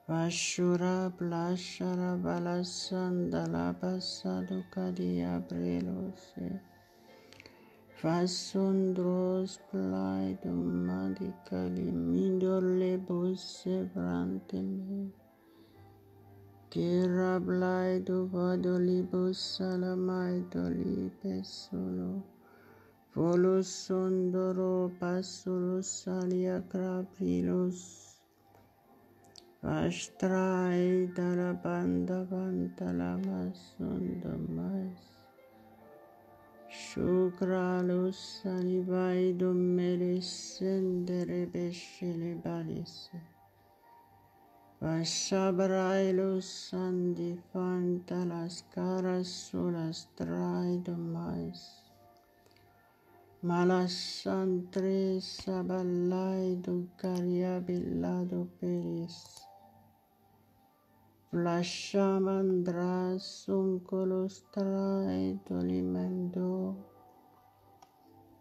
Vashura Blashara Balasandala Basado Kadia Brelose Vasundros Plaido Madicali Mindole Busse Branteme Kira Blaido Vadolibus Salamaidoli Pesolo Volus Sondoro Pasulus Salia Craprilos Vastrai Darabanda Vantalamas Sundamas Shukralus Salivaido Melisendere Beshile Balise Vashabrailus Sandifantalas Caras Solas Traido Mais Malasantre Sabalaido Cariabillado Peris Flashamandras Suncolos Traido Limendo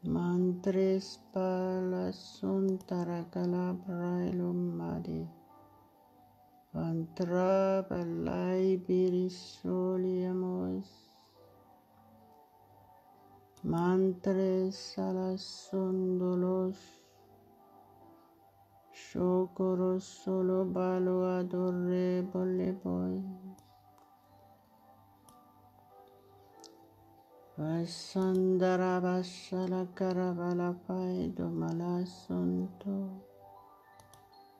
Mantres Palas Suntara Calabrailo Madi Vantra Balai Birisoliamos Mantres Salasundolos Shokoros Solo Balo Adorable Boy Vasandara Vashala Karavala Paido Malasunto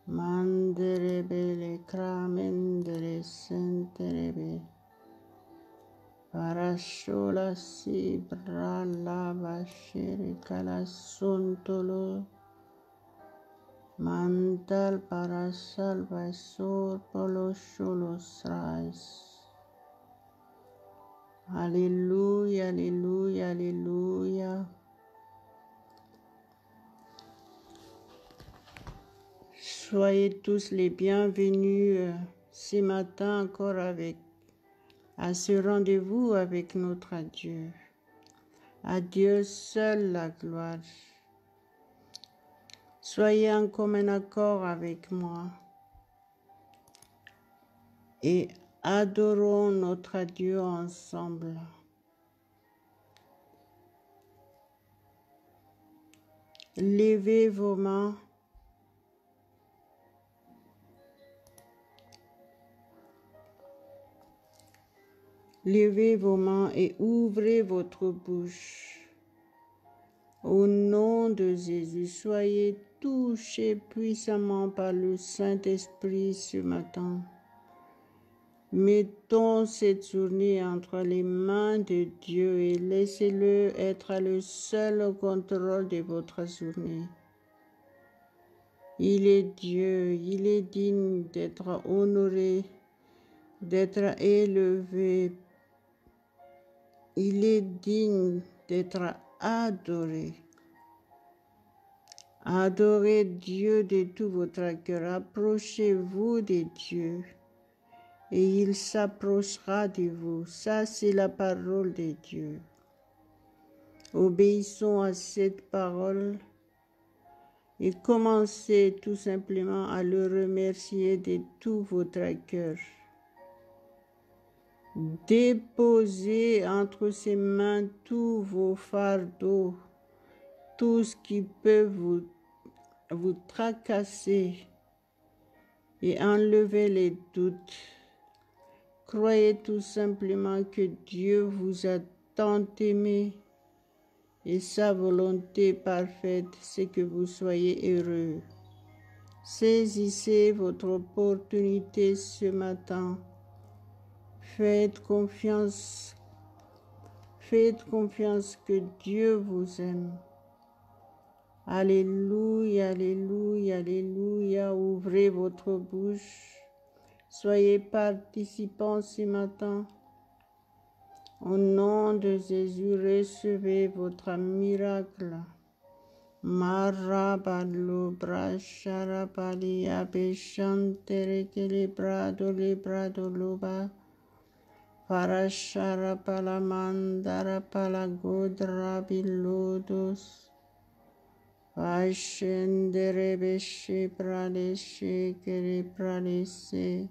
Manderebele Kramendere Senterebe Parashola Sibra Lava Sherikala Suntolo Mantal Parasal Vasor Polo Sholos Rais Alléluia, Alléluia, Alléluia. Soyez tous les bienvenus ce matin encore à ce rendez-vous avec notre Dieu. À Dieu seul la gloire. Soyez en commun accord avec moi et adorons notre Dieu ensemble. Levez vos mains. Levez vos mains et ouvrez votre bouche. Au nom de Jésus, soyez touchés puissamment par le Saint-Esprit ce matin. Mettons cette journée entre les mains de Dieu et laissez-le être le seul contrôle de votre journée. Il est Dieu, il est digne d'être honoré, d'être élevé. Il est digne d'être adoré. Adorez Dieu de tout votre cœur. Approchez-vous de Dieu et il s'approchera de vous. Ça, c'est la parole de Dieu. Obéissons à cette parole et commencez tout simplement à le remercier de tout votre cœur. Déposez entre ses mains tous vos fardeaux, tout ce qui peut vous tracasser et enlever les doutes. Croyez tout simplement que Dieu vous a tant aimé et sa volonté parfaite, c'est que vous soyez heureux. Saisissez votre opportunité ce matin. Faites confiance que Dieu vous aime. Alléluia, Alléluia, Alléluia. Ouvrez votre bouche. Soyez participants ce matin. Au nom de Jésus, recevez votre miracle. Marabalo brasharabali abeshantere librado loba. Parashara palamandara palagodra bilodos. Vascendere beshe pradeshe kere pradese.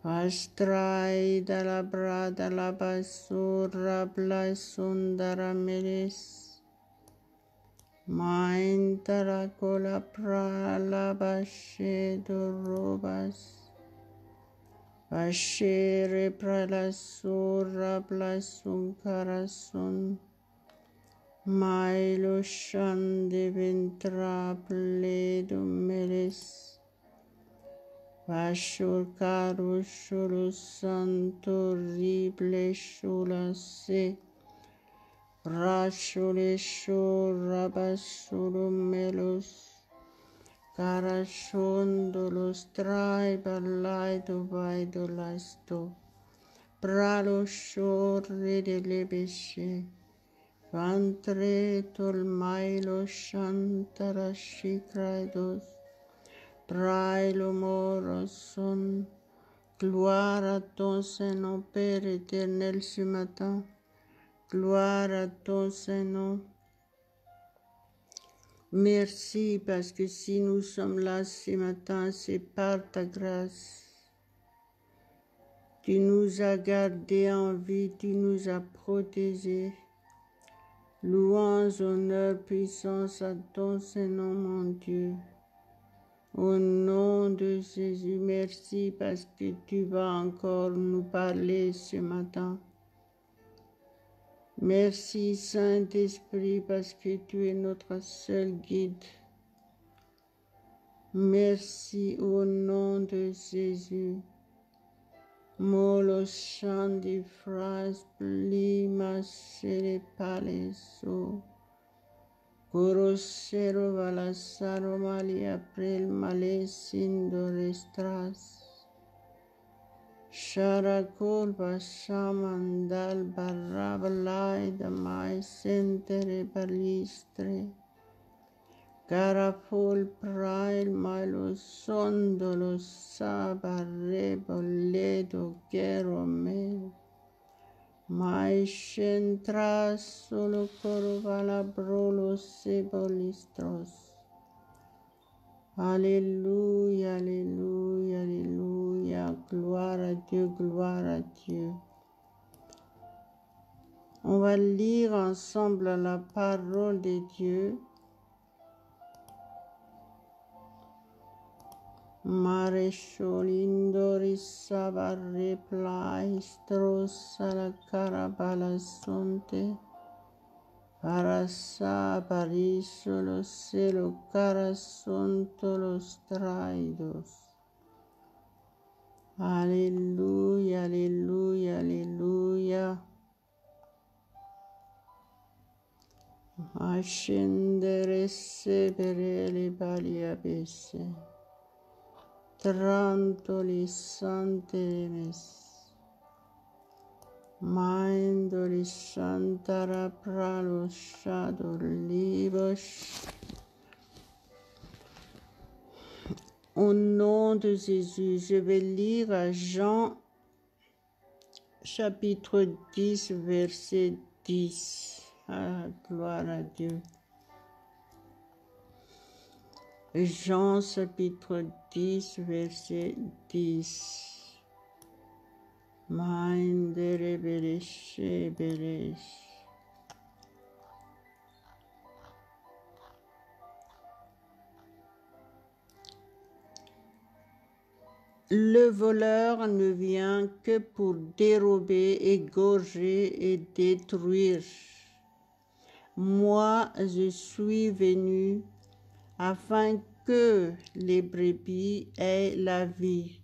Astrai dalla brada la basura blasundara meres. Maintara cola prala bashe dorobas. Vashere pralasura blasunkarasun. Mailo shande ventra pledo meres. Vashur caro shuru santo rible shula se. Rashule shura basuru melos. Carashondolos traibalaido vaidolasto. Pralo shorre de lebeshe. Vantre tolmailo shantara shikraidos. Prailo moroson. Gloire à ton Saint-Nom, Père éternel, ce matin. Gloire à ton Saint-Nom. Merci parce que si nous sommes là ce matin, c'est par ta grâce. Tu nous as gardés en vie, tu nous as protégés. Louange, honneur, puissance à ton Saint-Nom, mon Dieu. Au nom de Jésus, merci parce que tu vas encore nous parler ce matin. Merci Saint-Esprit parce que tu es notre seul guide. Merci au nom de Jésus. Molo shandi fras plima sere paleso. Corosero valasaro mali april male sindorestras. Sharakol bashamandal barrabalai damai sentere balistre. Carafol prail malo sondolo sabarre boledo geromel. Mai centras solo corovala brolo sebolistros. Alléluia, alléluia, alléluia. Gloire à Dieu, gloire à Dieu. On va lire ensemble la parole de Dieu. Maresciolindori sabarre plaistros alla carabala sonte. Parasa pariso los celo carasonto los traidos. Aleluya, aleluya, aleluya. Ascendere sebere le baliabesse. Trantoli santemes. Mindoli santara pralo shadow libos. Au nom de Jésus, je vais lire à Jean chapitre 10, verset 10. Ah, gloire à Dieu. Jean chapitre 10, verset 10. Mindere bereshe beresh. Le voleur ne vient que pour dérober, égorger et détruire. Moi, je suis venu afin que les brebis aient la vie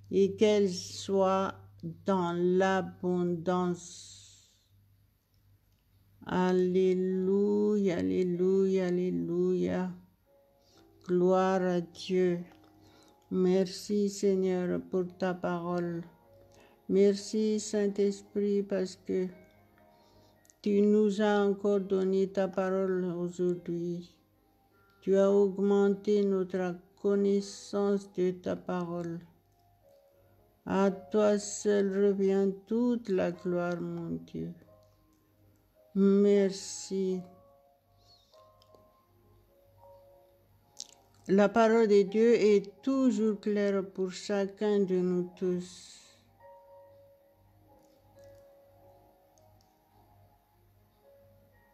et qu'elles soient dans l'abondance. Alléluia, alléluia, alléluia. Gloire à Dieu. Merci Seigneur pour ta parole. Merci Saint-Esprit parce que tu nous as encore donné ta parole aujourd'hui. Tu as augmenté notre connaissance de ta parole. À toi seul revient toute la gloire, mon Dieu. Merci. La parole de Dieu est toujours claire pour chacun de nous tous.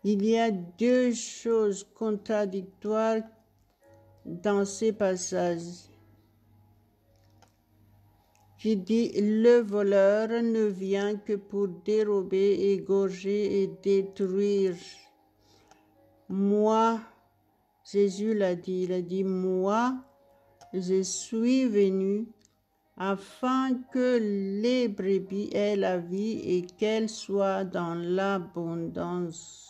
Il y a deux choses contradictoires dans ces passages. Qui dit, le voleur ne vient que pour dérober, égorger et détruire. Moi, Jésus l'a dit, il a dit, moi, je suis venu afin que les brebis aient la vie et qu'elles soient dans l'abondance.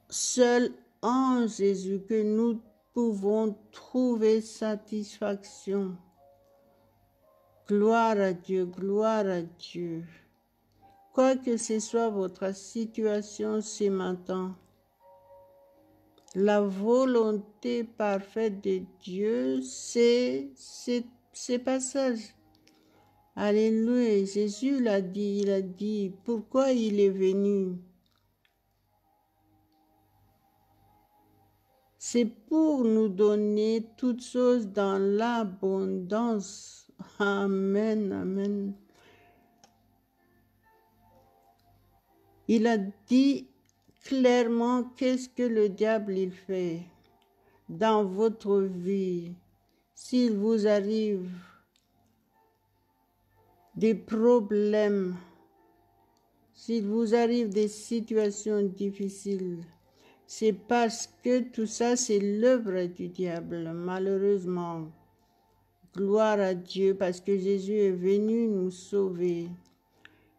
Seul en Jésus que nous pouvons trouver satisfaction. Gloire à Dieu, gloire à Dieu. Quoi que ce soit votre situation ce matin, la volonté parfaite de Dieu, c'est ce passage. Alléluia, Jésus l'a dit, il a dit, pourquoi il est venu? C'est pour nous donner toutes choses dans l'abondance. Amen, amen. Il a dit clairement qu'est-ce que le diable il fait dans votre vie. S'il vous arrive des problèmes, s'il vous arrive des situations difficiles, c'est parce que tout ça, c'est l'œuvre du diable, malheureusement. Gloire à Dieu, parce que Jésus est venu nous sauver.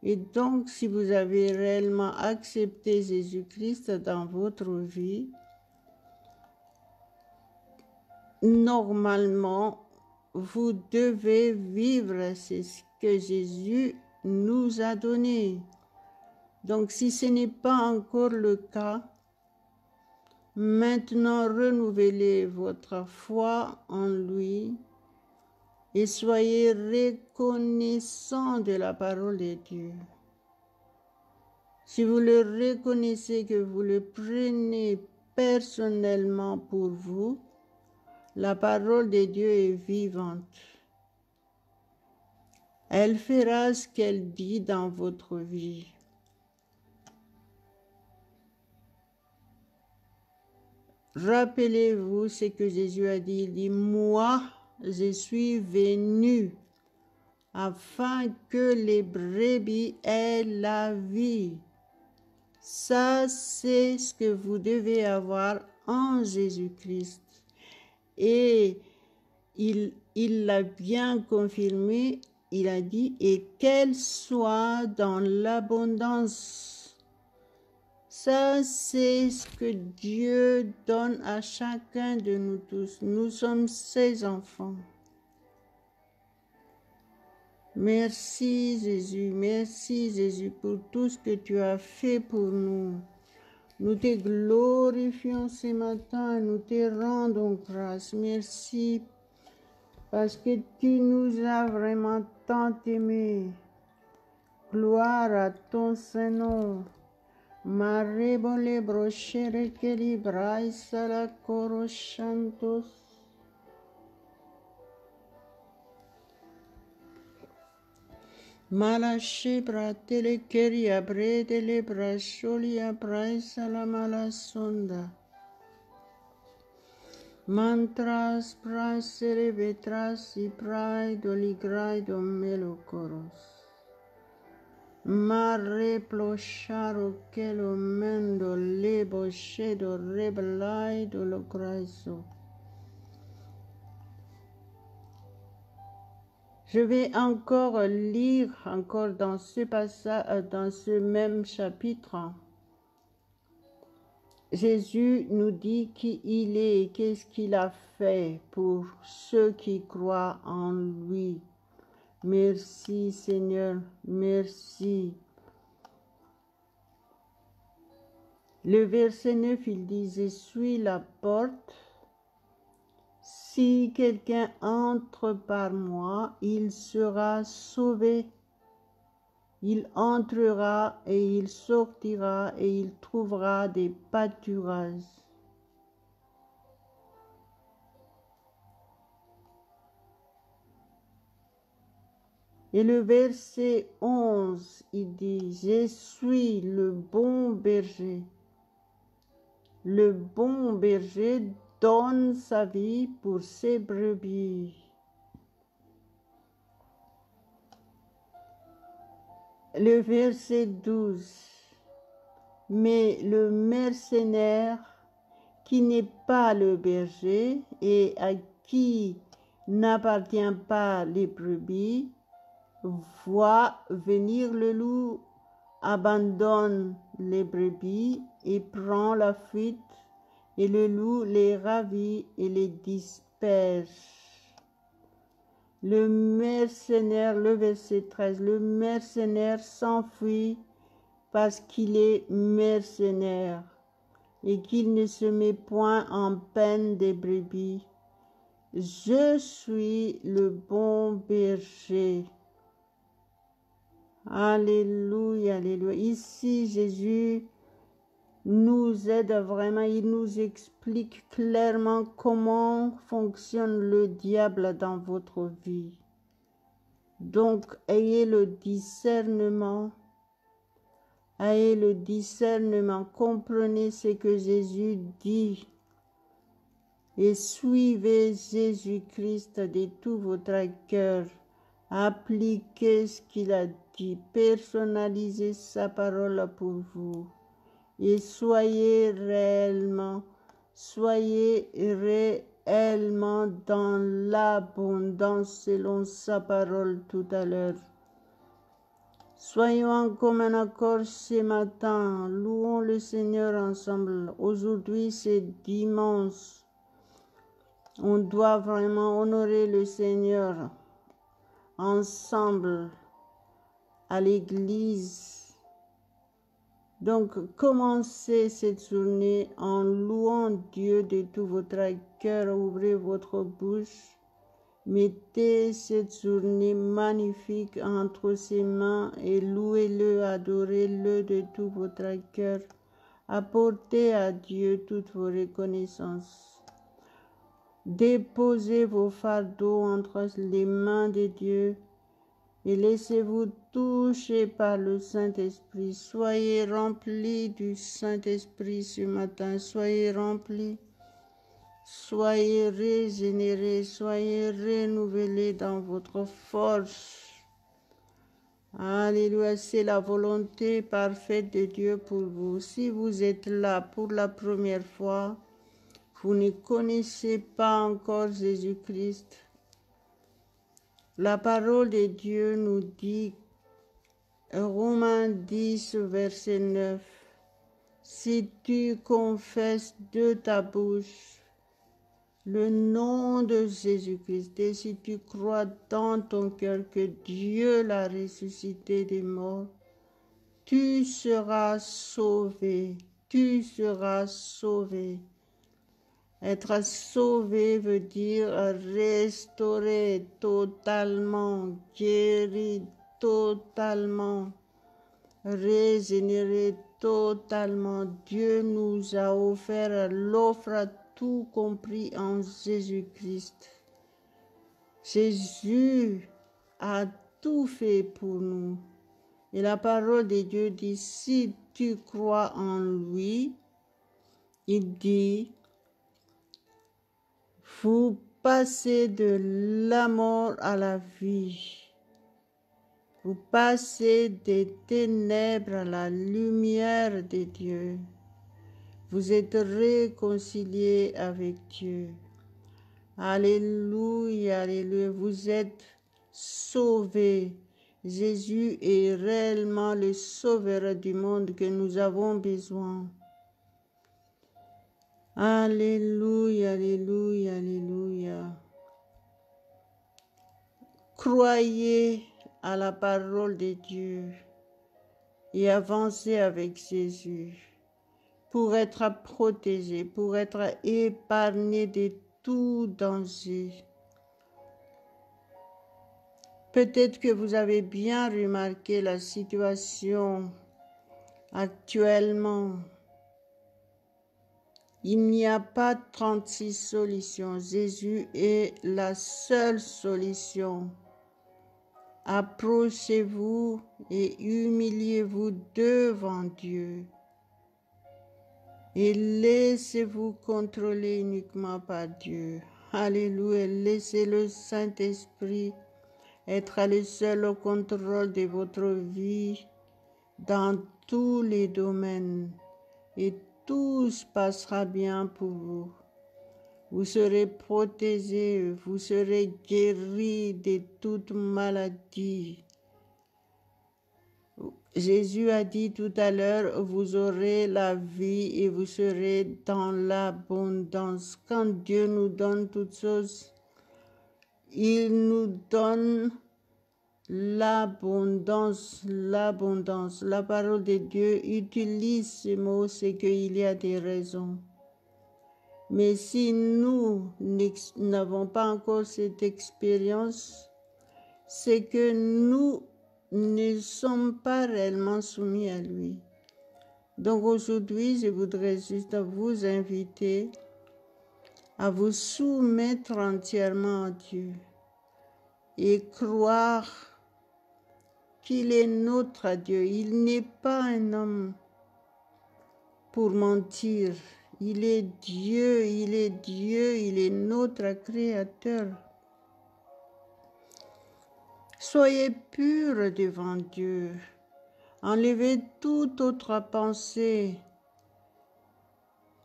Et donc, si vous avez réellement accepté Jésus-Christ dans votre vie, normalement, vous devez vivre ce que Jésus nous a donné. Donc, si ce n'est pas encore le cas, maintenant, renouvelez votre foi en lui et soyez reconnaissants de la parole de Dieu. Si vous le reconnaissez, que vous le prenez personnellement pour vous, la parole de Dieu est vivante. Elle fera ce qu'elle dit dans votre vie. Rappelez-vous ce que Jésus a dit. Il dit, moi, je suis venu afin que les brebis aient la vie. Ça, c'est ce que vous devez avoir en Jésus-Christ. Et il l'a bien confirmé, il a dit, et qu'elle soit dans l'abondance. Ça, c'est ce que Dieu donne à chacun de nous tous. Nous sommes ses enfants. Merci Jésus pour tout ce que tu as fait pour nous. Nous te glorifions ce matin, nous te rendons grâce. Merci parce que tu nous as vraiment tant aimés. Gloire à ton Saint-Nom. Marebole brochere que librai sala corochantos. Malache bratele keri abrede le bracholi abrai sala malasonda. Mantras prasere vetras y prai doligrai domelocoros. Mare plocharo que lo mendo le bochedo rebelai do lo graiso. Je vais encore lire dans ce passage, dans ce même chapitre. Jésus nous dit qui il est et qu'est-ce qu'il a fait pour ceux qui croient en lui. Merci Seigneur, merci. Le verset 9, il dit, je suis la porte. Si quelqu'un entre par moi, il sera sauvé. Il entrera et il sortira et il trouvera des pâturages. Et le verset 11, il dit, « Je suis le bon berger. Le bon berger donne sa vie pour ses brebis. » Le verset 12, « Mais le mercenaire qui n'est pas le berger et à qui n'appartient pas les brebis, voit venir le loup, abandonne les brebis et prend la fuite, et le loup les ravit et les disperse. » Le mercenaire, le verset 13, le mercenaire s'enfuit parce qu'il est mercenaire et qu'il ne se met point en peine des brebis. Je suis le bon berger. Alléluia, alléluia. Ici, Jésus nous aide vraiment, il nous explique clairement comment fonctionne le diable dans votre vie. Donc, ayez le discernement, comprenez ce que Jésus dit et suivez Jésus-Christ de tout votre cœur. Appliquez ce qu'il a dit, personnalisez sa parole pour vous. Et soyez réellement dans l'abondance selon sa parole tout à l'heure. Soyons en commun accord ce matin, louons le Seigneur ensemble. Aujourd'hui c'est dimanche, on doit vraiment honorer le Seigneur ensemble à l'église. Donc, commencez cette journée en louant Dieu de tout votre cœur. Ouvrez votre bouche. Mettez cette journée magnifique entre ses mains et louez-le, adorez-le de tout votre cœur. Apportez à Dieu toutes vos reconnaissances. Déposez vos fardeaux entre les mains de Dieu et laissez-vous toucher par le Saint-Esprit. Soyez remplis du Saint-Esprit ce matin. Soyez remplis. Soyez régénérés. Soyez renouvelés dans votre force. Alléluia. C'est la volonté parfaite de Dieu pour vous. Si vous êtes là pour la première fois, vous ne connaissez pas encore Jésus-Christ, la parole de Dieu nous dit, Romains 10, verset 9, « Si tu confesses de ta bouche le nom de Jésus-Christ et si tu crois dans ton cœur que Dieu l'a ressuscité des morts, tu seras sauvé. Tu seras sauvé. » Être sauvé veut dire restaurer totalement, guérir totalement, régénérer totalement. Dieu nous a offert l'offre à tout compris en Jésus-Christ. Jésus a tout fait pour nous. Et la parole de Dieu dit, si tu crois en lui, il dit, vous passez de la mort à la vie. Vous passez des ténèbres à la lumière de Dieu. Vous êtes réconciliés avec Dieu. Alléluia, alléluia. Vous êtes sauvés. Jésus est réellement le sauveur du monde que nous avons besoin. Alléluia, alléluia, alléluia. Croyez à la parole de Dieu et avancez avec Jésus pour être protégé, pour être épargné de tout danger. Peut-être que vous avez bien remarqué la situation actuellement. Il n'y a pas 36 solutions. Jésus est la seule solution. approchez-vous et humiliez-vous devant Dieu. Et laissez-vous contrôler uniquement par Dieu. Alléluia. Laissez le Saint-Esprit être le seul au contrôle de votre vie dans tous les domaines. Et tout se passera bien pour vous. Vous serez protégés, vous serez guéris de toute maladie. Jésus a dit tout à l'heure, vous aurez la vie et vous serez dans l'abondance. Quand Dieu nous donne toutes choses, il nous donne l'abondance, l'abondance. La parole de Dieu utilise ce mot, c'est qu'il y a des raisons. Mais si nous n'avons pas encore cette expérience, c'est que nous ne sommes pas réellement soumis à lui. Donc aujourd'hui, je voudrais juste vous inviter à vous soumettre entièrement à Dieu et croire qu'il est notre Dieu. Il n'est pas un homme pour mentir. Il est Dieu, il est Dieu, il est notre Créateur. Soyez purs devant Dieu. Enlevez toute autre pensée.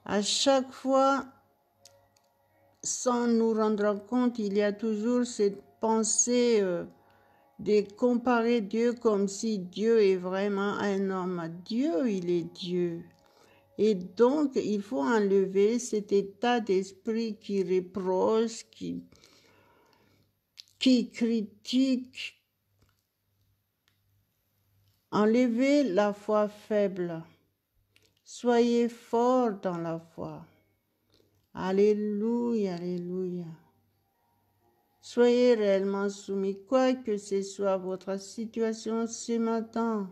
À chaque fois, sans nous rendre compte, il y a toujours cette pensée de comparer Dieu comme si Dieu est vraiment un homme. Dieu, il est Dieu. Et donc, il faut enlever cet état d'esprit qui reproche, qui critique. Enlevez la foi faible. Soyez forts dans la foi. Alléluia, alléluia. Soyez réellement soumis, quoi que ce soit votre situation ce matin.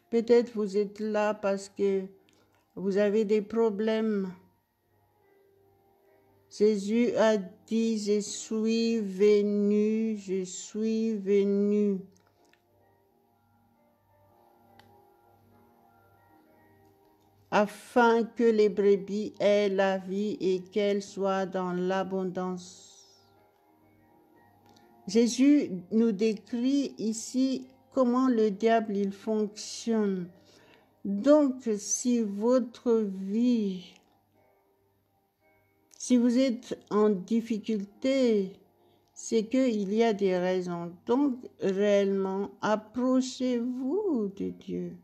Peut-être vous êtes là parce que vous avez des problèmes. Jésus a dit, je suis venu, je suis venu. Afin que les brebis aient la vie et qu'elles soient dans l'abondance. Jésus nous décrit ici comment le diable il fonctionne. Donc, si votre vie, si vous êtes en difficulté, c'est qu'il y a des raisons. Donc, réellement, approchez-vous de Dieu.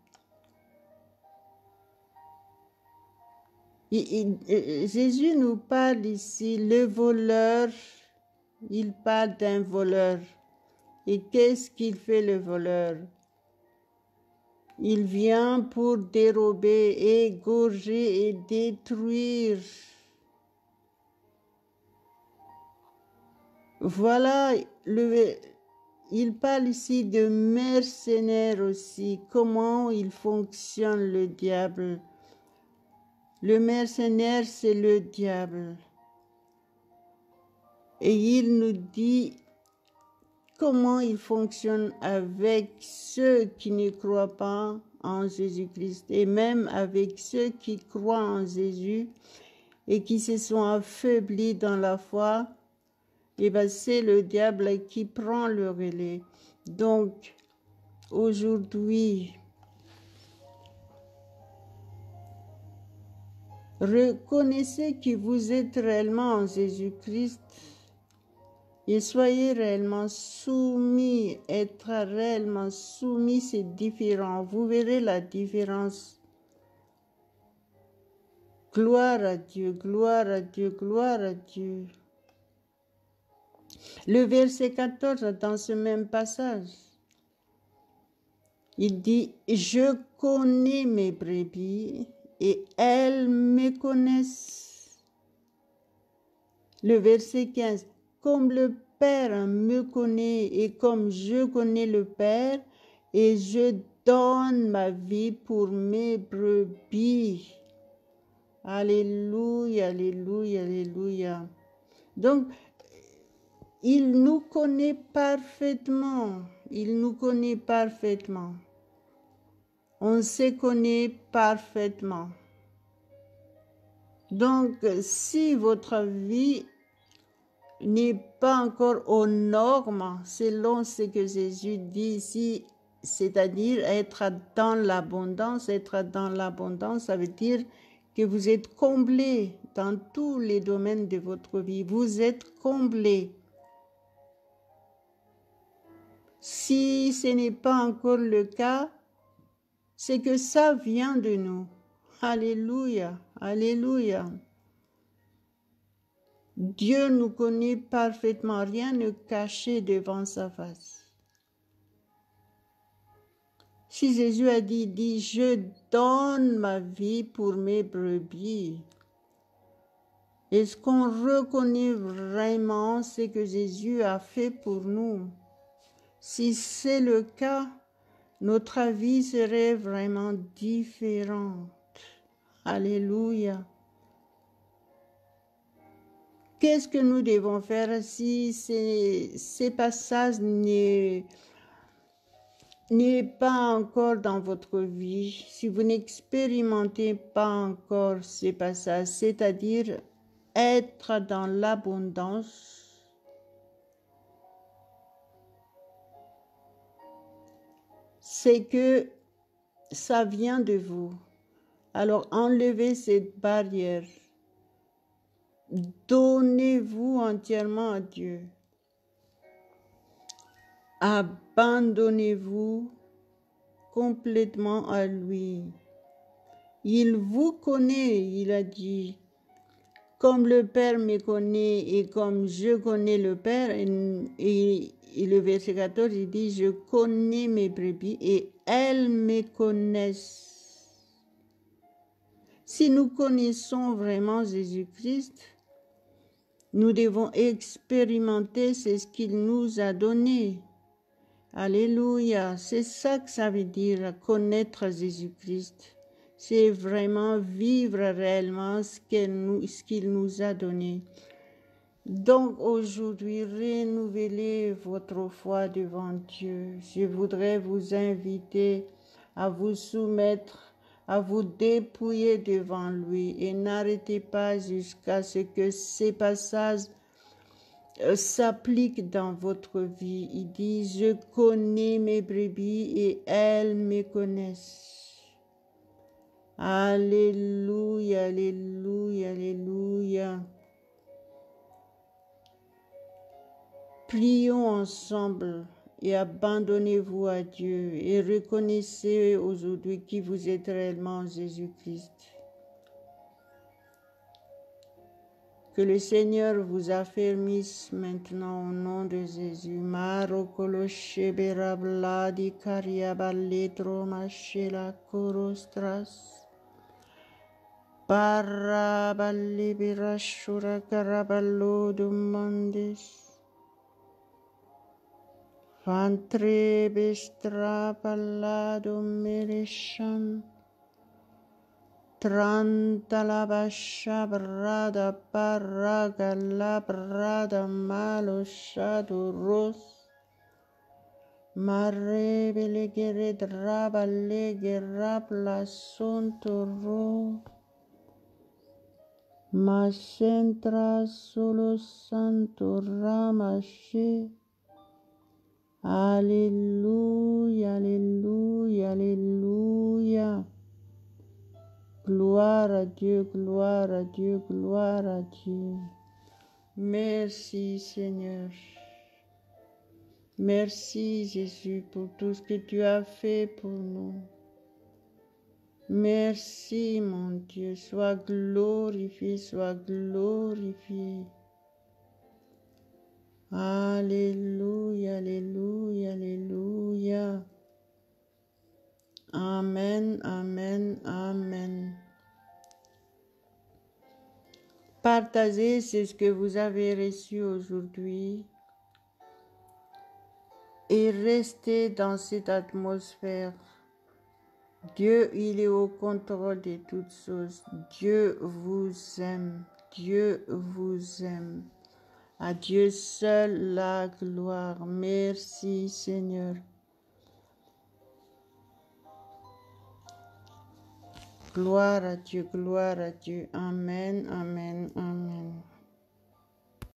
Jésus nous parle ici, le voleur, il parle d'un voleur. Et qu'est-ce qu'il fait le voleur? Il vient pour dérober, égorger et détruire. Voilà, il parle ici de mercenaires aussi, comment il fonctionne le diable. Le mercenaire, c'est le diable. Et il nous dit comment il fonctionne avec ceux qui ne croient pas en Jésus-Christ et même avec ceux qui croient en Jésus et qui se sont affaiblis dans la foi. Et bien c'est le diable qui prend le relais. Donc aujourd'hui, reconnaissez que vous êtes réellement en Jésus-Christ et soyez réellement soumis. Être réellement soumis, c'est différent. Vous verrez la différence. Gloire à Dieu, gloire à Dieu, gloire à Dieu. Le verset 14 dans ce même passage, il dit, je connais mes brebis et elles me connaissent. Le verset 15, comme le Père me connaît et comme je connais le Père, et je donne ma vie pour mes brebis. Alléluia, alléluia, alléluia. Donc, Il nous connaît parfaitement. Il nous connaît parfaitement. On se connaît parfaitement. Donc, si votre vie n'est pas encore aux normes, selon ce que Jésus dit ici, c'est-à-dire être dans l'abondance, ça veut dire que vous êtes comblé dans tous les domaines de votre vie. Vous êtes comblé. Si ce n'est pas encore le cas, c'est que ça vient de nous. Alléluia, alléluia. Dieu nous connaît parfaitement, rien ne caché devant sa face. Si Jésus a dit, je donne ma vie pour mes brebis, est-ce qu'on reconnaît vraiment ce que Jésus a fait pour nous? Si c'est le cas, notre vie serait vraiment différente. Alléluia. Qu'est-ce que nous devons faire si ces passages n'est pas encore dans votre vie, si vous n'expérimentez pas encore ces passages, c'est-à-dire être dans l'abondance, c'est que ça vient de vous. Alors enlevez cette barrière. Donnez-vous entièrement à Dieu. Abandonnez-vous complètement à lui. Il vous connaît, il a dit. Comme le Père me connaît et comme je connais le Père, et le verset 14, il dit, je connais mes brebis et elles me connaissent. Si nous connaissons vraiment Jésus-Christ, nous devons expérimenter ce qu'il nous a donné. Alléluia, c'est ça que ça veut dire, connaître Jésus-Christ. C'est vraiment vivre réellement ce qu'il nous a donné. Donc aujourd'hui, renouvelez votre foi devant Dieu. Je voudrais vous inviter à vous soumettre, à vous dépouiller devant lui et n'arrêtez pas jusqu'à ce que ces passages s'appliquent dans votre vie. Il dit, je connais mes brebis et elles me connaissent. Alléluia, alléluia, alléluia. Prions ensemble et abandonnez-vous à Dieu et reconnaissez aujourd'hui qui vous êtes réellement Jésus-Christ. Que le Seigneur vous affermisse maintenant au nom de Jésus. Marokoloche berabladi kariaballetro machela korostras. Paraballi birashura karaballo dumandes. Vantre bestra pallado mereshan. Tranta la bascia brada parraga la brada malo shadow ros. Marrebe le gere draba le gerab la sonto ro. Ma centra solo santo ramashe. Alléluia, alléluia, alléluia. Gloire à Dieu, gloire à Dieu, gloire à Dieu. Merci Seigneur. Merci Jésus pour tout ce que tu as fait pour nous. Merci mon Dieu, sois glorifié, sois glorifié. Alléluia, alléluia, alléluia. Amen, amen, amen. Partagez ce que vous avez reçu aujourd'hui et restez dans cette atmosphère. Dieu, il est au contrôle de toutes choses. Dieu vous aime. Dieu vous aime. À Dieu seul la gloire. Merci Seigneur. Gloire à Dieu, gloire à Dieu. Amen, amen, amen.